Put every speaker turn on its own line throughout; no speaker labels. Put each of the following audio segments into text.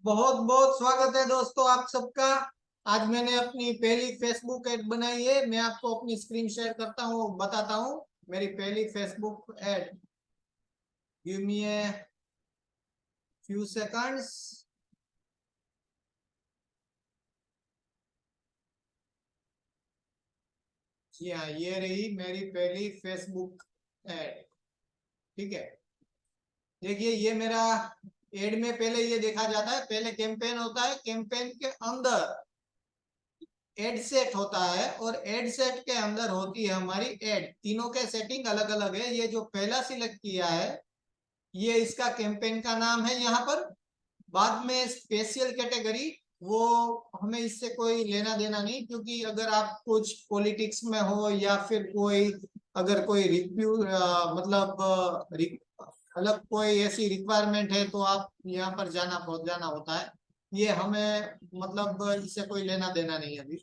बहुत बहुत स्वागत है दोस्तों आप सबका। आज मैंने अपनी पहली फेसबुक ऐड बनाई है। मैं आपको अपनी स्क्रीन शेयर करता हूँ, बताता हूँ मेरी पहली Facebook ad. Give me a few seconds. जी हाँ, ये रही मेरी पहली फेसबुक ऐड। ठीक है, देखिए ये मेरा एड में पहले ये देखा जाता है। पहले कैंपेन होता है, कैंपेन के अंदर एड सेट होता है और एड सेट के अंदर होती है हमारी एड। तीनों के सेटिंग अलग अलग है। ये जो पहला सिलेक्ट किया है ये इसका कैंपेन का नाम है। यहाँ पर बाद में स्पेशल कैटेगरी, वो हमें इससे कोई लेना देना नहीं, क्योंकि अगर आप कुछ पॉलिटिक्स में हो या फिर कोई अगर कोई रिव्यू मतलब अलग कोई ऐसी रिक्वायरमेंट है तो आप यहाँ पर जाना पहुंच जाना होता है। ये हमें मतलब इससे कोई लेना देना नहीं है अभी।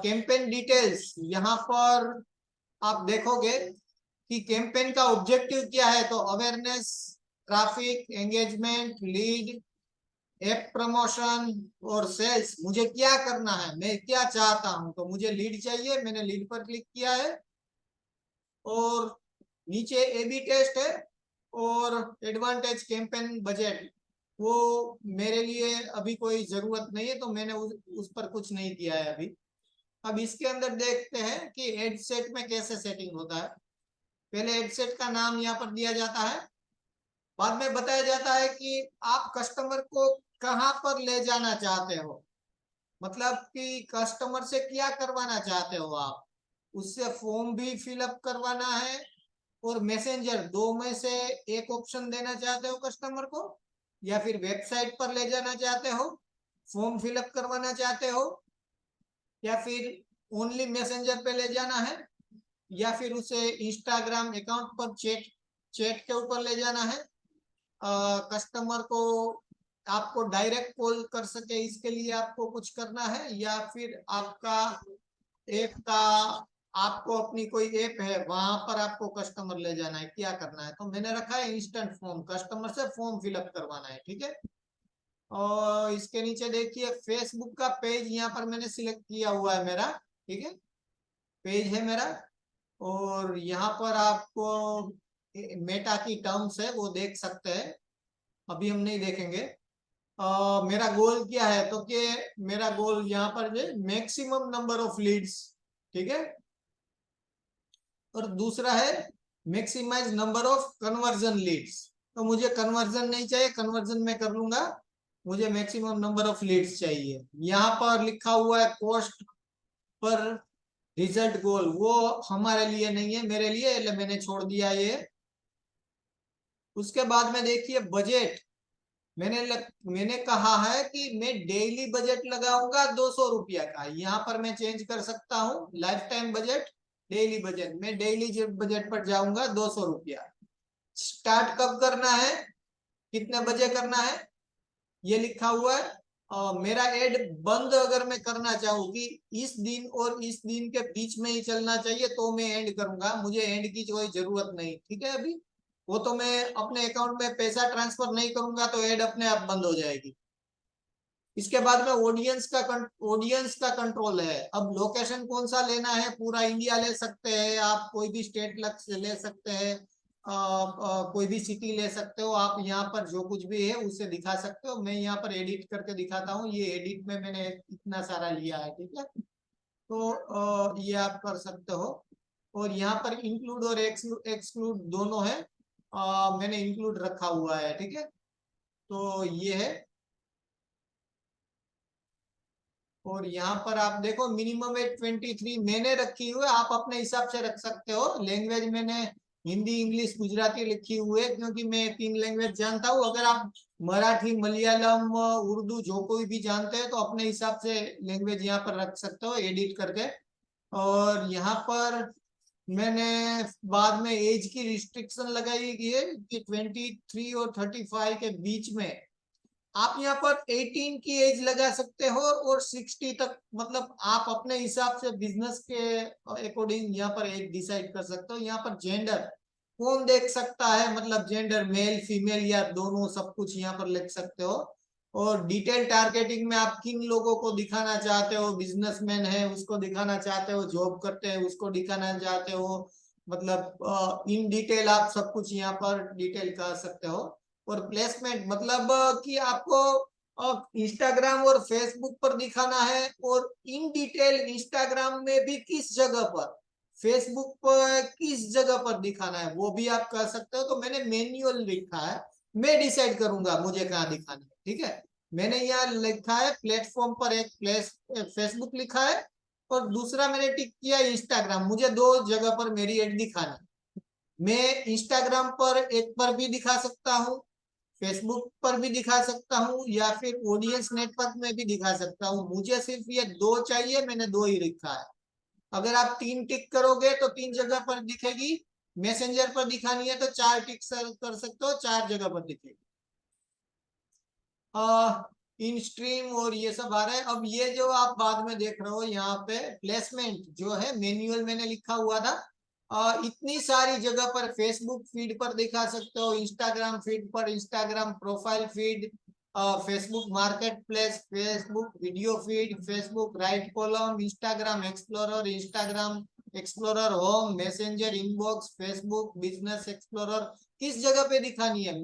कैंपेन डिटेल्स यहाँ पर आप देखोगे कि कैंपेन का ऑब्जेक्टिव क्या है। तो awareness, traffic, engagement, lead, app promotion और सेल्स। मुझे क्या करना है, मैं क्या चाहता हूं, तो मुझे लीड चाहिए। मैंने लीड पर क्लिक किया है और नीचे ए बी टेस्ट है और एडवांटेज कैंपेन बजट। वो मेरे लिए अभी कोई जरूरत नहीं है, तो मैंने उस पर कुछ नहीं किया है अभी। अब इसके अंदर देखते हैं कि एड सेट में कैसे सेटिंग होता है। पहले एड सेट का नाम यहाँ पर दिया जाता है। बाद में बताया जाता है कि आप कस्टमर को कहाँ पर ले जाना चाहते हो, मतलब कि कस्टमर से क्या करवाना चाहते हो आप। उससे फॉर्म भी फिलअप करवाना है और मैसेंजर, दो में से एक ऑप्शन देना चाहते हो कस्टमर को, या फिर वेबसाइट पर ले जाना चाहते हो, फॉर्म फिलअप करवाना चाहते हो, या फिर ओनली मैसेंजर पे ले जाना है, या फिर उसे इंस्टाग्राम अकाउंट पर चैट चैट के ऊपर ले जाना है। कस्टमर को आपको डायरेक्ट कॉल कर सके इसके लिए आपको कुछ करना है, या फिर आपका ऐप का, आपको अपनी कोई ऐप है वहां पर आपको कस्टमर ले जाना है, क्या करना है। तो मैंने रखा है इंस्टेंट फॉर्म, कस्टमर से फॉर्म फिलअप करवाना है। ठीक है, और इसके नीचे देखिए फेसबुक का पेज यहाँ पर मैंने सिलेक्ट किया हुआ है मेरा। ठीक है, पेज है मेरा और यहाँ पर आपको मेटा की टर्म्स है वो देख सकते हैं, अभी हम नहीं देखेंगे। मेरा गोल क्या है, तो कि मेरा गोल यहाँ पर है मैक्सिमम नंबर ऑफ लीड्स। ठीक है, और दूसरा है maximize number of conversion leads. तो मुझे कन्वर्जन नहीं चाहिए, कन्वर्जन मैं कर लूंगा, मुझे मैक्सिमम नंबर ऑफ लीड्स चाहिए। यहाँ पर लिखा हुआ है कॉस्ट पर रिजल्ट गोल, वो हमारे लिए नहीं है, मेरे लिए, એટલે मैंने छोड़ दिया ये। उसके बाद में देखिए बजट। मैंने कहा है कि मैं डेली बजट लगाऊंगा 200 रुपया का। यहाँ पर मैं चेंज कर सकता हूँ, life time budget, daily budget. मैं डेली बजट पर जाऊंगा 200 रुपया। स्टार्ट कब करना है, कितने बजे करना है, ये लिखा हुआ है। मेरा एड बंद अगर मैं करना चाहूँ कि इस दिन और इस दिन के बीच में ही चलना चाहिए तो मैं एंड करूंगा, मुझे एंड की कोई जरूरत नहीं। ठीक है, अभी वो तो मैं अपने अकाउंट में पैसा ट्रांसफर नहीं करूंगा तो एड अपने आप बंद हो जाएगी। इसके बाद में ऑडियंस का कंट्रोल है। अब लोकेशन कौन सा लेना है, पूरा इंडिया ले सकते हैं आप, कोई भी स्टेट ले सकते हैं, कोई भी सिटी ले सकते हो आप। यहाँ पर जो कुछ भी है उसे दिखा सकते हो। मैं यहाँ पर एडिट करके दिखाता हूँ, ये एडिट में मैंने इतना सारा लिया है। ठीक है, तो ये आप कर सकते हो। और यहाँ पर इंक्लूड और एक्सक्लूड दोनों है, मैंने इंक्लूड रखा हुआ है। ठीक है, तो ये है। और यहाँ पर आप देखो मिनिमम एज 23 मैंने रखी हुई है, आप अपने हिसाब से रख सकते हो। लैंग्वेज मैंने हिंदी, इंग्लिश, गुजराती लिखी हुई है, क्योंकि मैं 3 लैंग्वेज जानता हूँ। अगर आप मराठी, मलयालम, उर्दू जो कोई भी जानते हैं तो अपने हिसाब से लैंग्वेज यहाँ पर रख सकते हो एडिट करके। और यहाँ पर मैंने बाद में एज की रिस्ट्रिक्शन लगाई गई है कि 23 और 35 के बीच में आप यहाँ पर 18 की एज लगा सकते हो और 60 तक, मतलब आप अपने हिसाब से बिजनेस के अकॉर्डिंग यहाँ पर एज डिसाइड कर सकते हो। यहाँ पर जेंडर कौन देख सकता है, मतलब जेंडर मेल फीमेल या दोनों, सब कुछ यहाँ पर लिख सकते हो। और डिटेल टारगेटिंग में आप किन लोगों को दिखाना चाहते हो, बिजनेसमैन है उसको दिखाना चाहते हो, जॉब करते हैं उसको दिखाना चाहते हो, मतलब इन डिटेल आप सब कुछ यहाँ पर डिटेल कर सकते हो। और प्लेसमेंट मतलब कि आपको इंस्टाग्राम और फेसबुक पर दिखाना है, और इन डिटेल इंस्टाग्राम में भी किस जगह पर, फेसबुक पर किस जगह पर दिखाना है वो भी आप कर सकते हो। तो मैंने मैन्युअल लिखा है, मैं डिसाइड करूंगा मुझे कहाँ दिखाना है, ठीक है। मैंने यहाँ लिखा है प्लेटफॉर्म पर एक फेसबुक लिखा है, और दूसरा मैंने टिक किया इंस्टाग्राम, मुझे दो जगह पर मेरी एड दिखाना है। मैं इंस्टाग्राम पर एक पर भी दिखा सकता हूँ, फेसबुक पर भी दिखा सकता हूँ, या फिर ऑडियंस नेटवर्क में भी दिखा सकता हूँ। मुझे सिर्फ ये दो चाहिए, मैंने दो ही लिखा है। अगर आप तीन टिक करोगे तो तीन जगह पर दिखेगी, मैसेंजर पर दिखानी है तो चार टिक कर सकते हो, चार जगह पर दिखेगी। इन स्ट्रीम और ये सब आ रहा है। अब ये जो आप बाद में देख रहे हो यहाँ पे प्लेसमेंट जो है मैन्युअल मैंने लिखा हुआ था, इतनी सारी जगह पर फेसबुक फीड पर दिखा सकते हो, इंस्टाग्राम फीड पर, Instagram profile feed, Facebook market place, Facebook video feed, Facebook right column, Instagram explorer, Instagram explorer home, messenger inbox, Facebook business explorer, किस जगह पे दिखानी है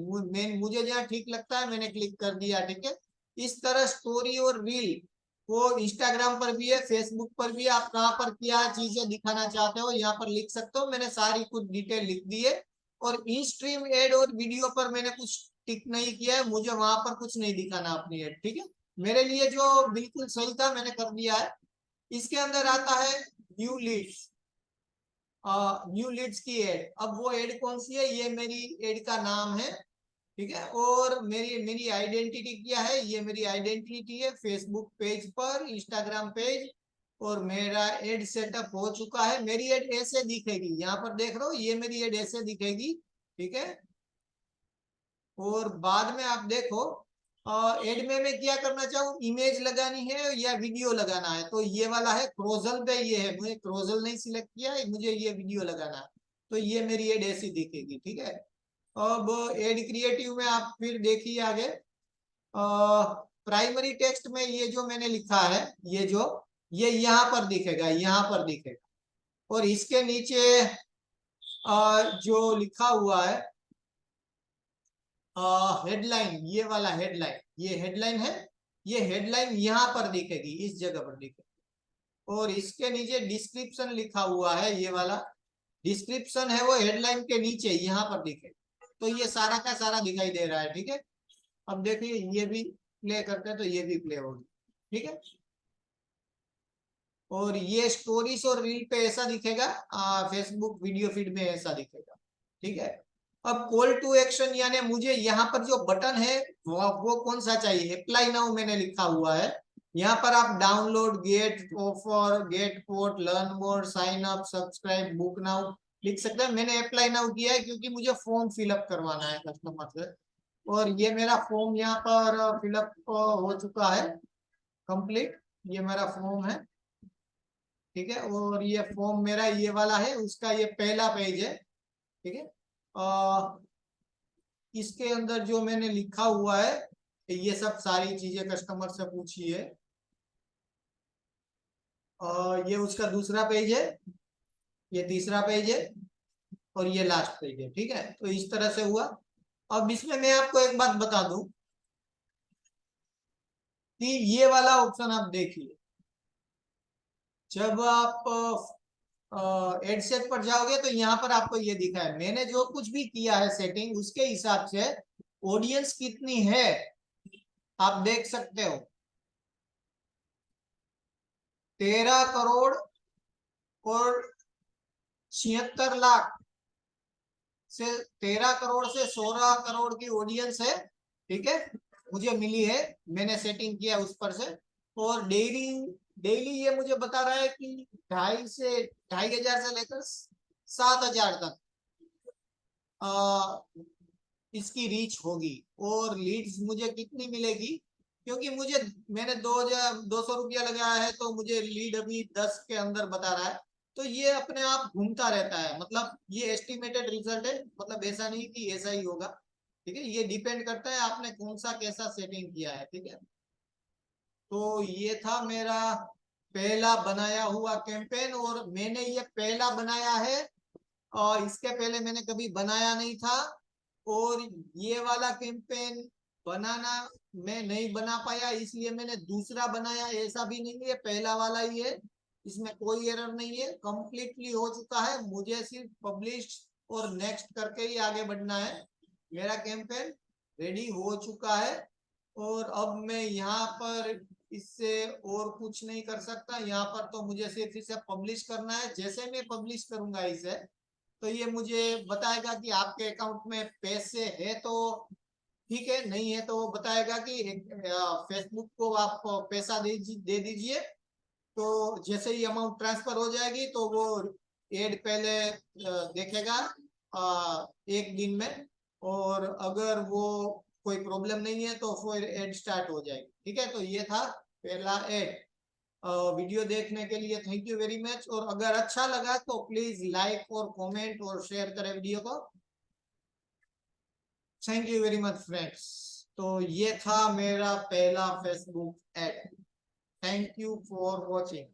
मुझे जहाँ ठीक लगता है मैंने क्लिक कर दिया, ठीक है। इस तरह स्टोरी और रील वो इंस्टाग्राम पर भी है, फेसबुक पर भी, आप कहाँ पर क्या चीजें दिखाना चाहते हो यहाँ पर लिख सकते हो। मैंने सारी कुछ डिटेल लिख दी है। और इन स्ट्रीम एड और वीडियो पर मैंने कुछ टिक नहीं किया है, मुझे वहां पर कुछ नहीं दिखाना अपनी एड, ठीक है। मेरे लिए जो बिल्कुल सही था मैंने कर दिया है। इसके अंदर आता है न्यू लीड्स, न्यू लीड्स की एड। अब वो एड कौन सी है, ये मेरी एड का नाम है, ठीक है। और मेरी मेरी आइडेंटिटी क्या है, ये मेरी आइडेंटिटी है फेसबुक पेज पर, इंस्टाग्राम पेज। और मेरा एड सेटअप हो चुका है, मेरी एड ऐसे दिखेगी, यहाँ पर देख रहे हो ये मेरी एड ऐसे दिखेगी, ठीक है। और बाद में आप देखो एड में मैं क्या करना चाहूँ, इमेज लगानी है या वीडियो लगाना है, तो ये वाला है क्रोजल पे, ये है, मुझे क्रोजल नहीं सिलेक्ट किया है, मुझे ये वीडियो लगाना है, तो ये मेरी एड ऐसी दिखेगी, ठीक है। अब एड क्रिएटिव में आप फिर देखिए आगे, प्राइमरी टेक्स्ट में ये जो मैंने लिखा है, ये यहाँ पर दिखेगा, यहाँ पर दिखेगा। और इसके नीचे जो लिखा हुआ है हेडलाइन, ये वाला हेडलाइन, ये हेडलाइन है, ये हेडलाइन यहाँ पर दिखेगी, इस जगह पर दिखेगी। और इसके नीचे डिस्क्रिप्शन लिखा हुआ है, ये वाला डिस्क्रिप्शन है वो हेडलाइन के नीचे यहाँ पर दिखेगा। तो ये सारा का सारा दिखाई दे रहा है, ठीक है। अब देखिए ये भी प्ले करते हैं तो ये भी प्ले होगी, ठीक है। और ये स्टोरीज और रील पे ऐसा दिखेगा, फेसबुक वीडियो फीड में ऐसा दिखेगा, ठीक है। अब कॉल टू एक्शन यानी मुझे यहाँ पर जो बटन है वो कौन सा चाहिए, अप्लाई नाउ मैंने लिखा हुआ है। यहाँ पर आप download, get offer, get code, learn more, sign up, subscribe, book now लिख सकते हैं। मैंने अप्लाई नाउ किया है क्योंकि मुझे फॉर्म फिलअप करवाना है कस्टमर से। और ये मेरा फॉर्म यहाँ पर फिलअप हो चुका है कंप्लीट, ये मेरा फॉर्म है, ठीक है। और ये फॉर्म मेरा ये वाला है, उसका ये पहला पेज है, ठीक है। इसके अंदर जो मैंने लिखा हुआ है ये सब सारी चीजें कस्टमर से पूछी है। ये उसका दूसरा पेज है, ये तीसरा पेज है, और ये लास्ट पेज है, ठीक है। तो इस तरह से हुआ। अब इसमें मैं आपको एक बात बता दूं कि ये वाला ऑप्शन आप देखिए, जब आप एडसेट पर जाओगे तो यहाँ पर आपको ये दिखा है, मैंने जो कुछ भी किया है सेटिंग उसके हिसाब से ऑडियंस कितनी है आप देख सकते हो, 13 करोड़ और 76 लाख से, 13 करोड़ से 16 करोड़ की ऑडियंस है, ठीक है, मुझे मिली है, मैंने सेटिंग किया उस पर से। और डेली डेली ये मुझे बता रहा है कि 2,500 से लेकर 7,000 तक इसकी रीच होगी। और लीड्स मुझे कितनी मिलेगी, क्योंकि मैंने 2,200 रुपया लगाया है तो मुझे लीड अभी 10 के अंदर बता रहा है। तो ये अपने आप घूमता रहता है, मतलब ये एस्टिमेटेड रिजल्ट है, मतलब ऐसा नहीं कि ऐसा ही होगा। ठीक है, ये डिपेंड करता है आपने कौन सा कैसा सेटिंग किया है। ठीक है, तो ये था मेरा पहला बनाया हुआ कैंपेन, और मैंने ये पहला बनाया है और इसके पहले मैंने कभी बनाया नहीं था। और ये वाला कैंपेन बनाना मैं नहीं बना पाया, इसलिए मैंने दूसरा बनाया, ऐसा भी नहीं है, पहला वाला ही है, इसमें कोई एरर नहीं है, कंप्लीटली हो चुका है। मुझे सिर्फ पब्लिश और नेक्स्ट करके ही आगे बढ़ना है। मेरा कैंपेन रेडी हो चुका है और अब मैं यहाँ पर इससे और कुछ नहीं कर सकता। यहाँ पर तो मुझे सिर्फ इसे पब्लिश करना है। जैसे मैं पब्लिश करूंगा इसे, तो ये मुझे बताएगा कि आपके अकाउंट में पैसे है तो ठीक है, नहीं है तो वो बताएगा कि फेसबुक को आप पैसा दे दीजिए। तो जैसे ही अमाउंट ट्रांसफर हो जाएगी तो वो एड पहले देखेगा 1 दिन में, और अगर वो कोई प्रॉब्लम नहीं है तो फिर एड स्टार्ट हो जाएगी। ठीक है, तो ये था पहला एड। वीडियो देखने के लिए थैंक यू वेरी मच, और अगर अच्छा लगा तो प्लीज लाइक और कमेंट और शेयर करें वीडियो को। Thank you very much friends. तो ये था मेरा पहला Facebook ad. Thank you for watching.